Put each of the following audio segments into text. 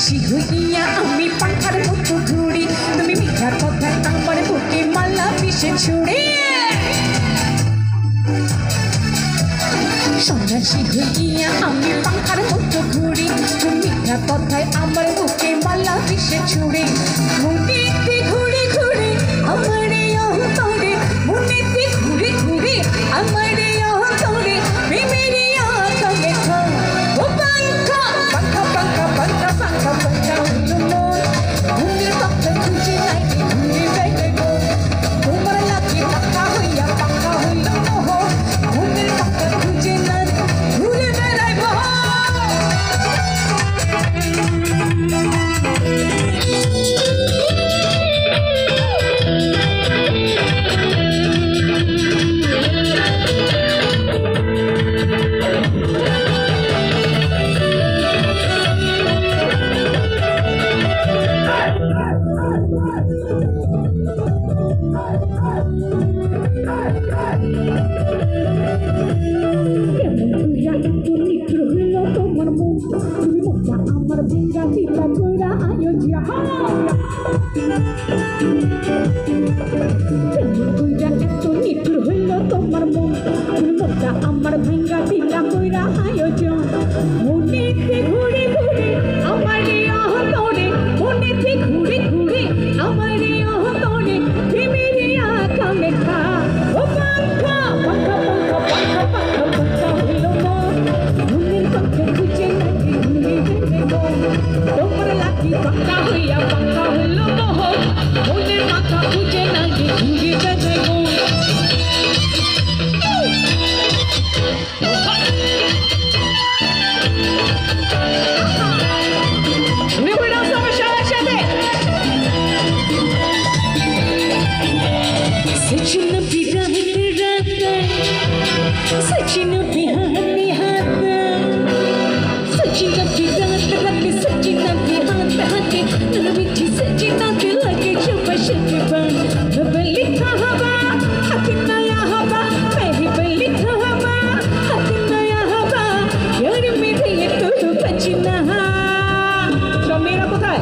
সন্ন্যাসী হইয়া আমি পাখার মতো ঘুরি তুমি মিথ্যা কথায় আমার বুকে মালা পিষে ছুড়ে সন্ন্যাসী হইয়া আমি পাখার মতো ঘুরি তুমি মিথ্যা কথায় আমার বুকে মালা পিষে ছুড়ে মনেতে ঘুরে ঘুরে আমার অন্তরে মনেতে ঘুরে ঘুরে আমার অন্তরে প্রেমের আঁকা লেখা ও পাঙ্খা পাঙ্খা পাঙ্খা পাঙ্খা পাঙ্খা পাঙ্খা হইল মন ঘুমের কথা খুঁজে নাই ঘুরে বেড়ে গো তোমার লাগে পাঙ্খা হইয়া পাঙ্খা হইল মোহন ঘুমের কথা খুঁজে না ঘুরে বেড়াইব আমার বিঙ্গা দিলা কইরা আয়োজিয়া কইরা এত নিঠুর হইল তোমার মন মনটা আমার বিঙ্গা দিলা কইরা আয়োজন মনেতে ঘুরে ঘুরে আমার অন্তরে মনেতে ঘুরে ঘুরে আমার অন্তরে প্রেমের আঁকা লেখা ও পাঙ্খা পাঙ্খা পাঙ্খা পাঙ্খা পাঙ্খা পাঙ্খা হইল মন মনের কথা খুঁজে নাকি ঘুরে বেড়ে গো তোমার লাগি পাঙ্খা হইয়া পাঙ্খা হইল মোহন মনের মাথা খুঁজে নাকি ঘুরে বেড়ে গো सचिन सचिन बिहानी हाथ सचिन बिहात रखे सचिन बिहात हाथे नरविठी सचिन के लगे शुभ शुभ लिखा हवा हाथ नया हवा मेरी लिखा हवा हाथ नया हवा यार मेरे ये तो बचना तो मेरा कोথায়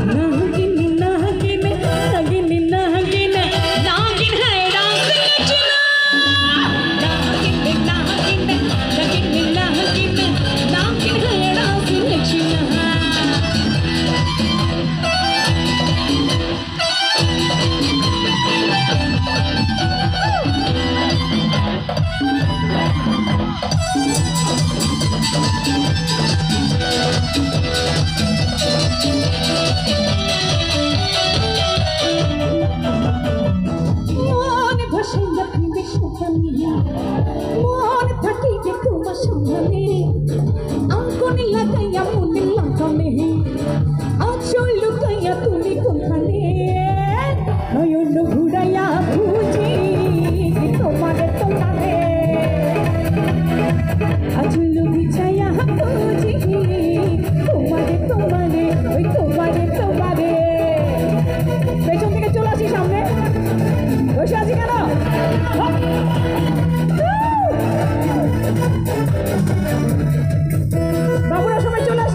नागिन नागिन नागिन नागिन नागिन है মন থাকিবে তোমার সন্ধানে আঙ্কনে লাগাইয়া মনে লাগানে আচল লুকাইয়া তুমি কোনখানে নয়ন ঘুরাইয়া খুঁজি তোমারে তোমারে আচল বিছাইয়া খুঁজি তোমারে তোমারে ওই তোমারে তোমারে পেছন থেকে চলে আসি সামনে বসে আছি কেন বাবুরা সবাই চলে আসে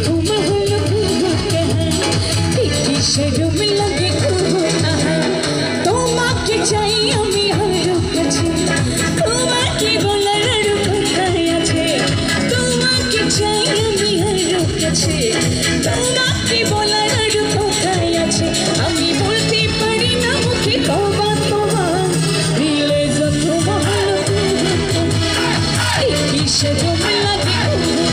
তোমার হলো কুহু কাহানি কিসের লাগে কুহু কাহানি তোমাকে চাই আমি হারো কাছে তোমাকে বলার আর কোথায় আছে তোমাকে চাই আমি হারো কাছে তোমাকে বলার আর কোথায় আছে আমি বলতে পারি না মুখে তওবা তওবা দিলে যত ভালো কিসের লাগে কুহু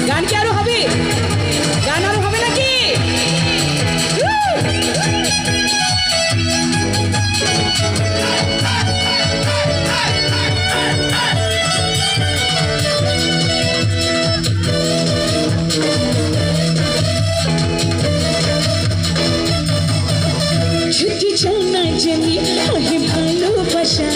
গান কি আরো হবে গান আরো হবে নাকি ছুটি চাও না জানি আগে ভালোবাসা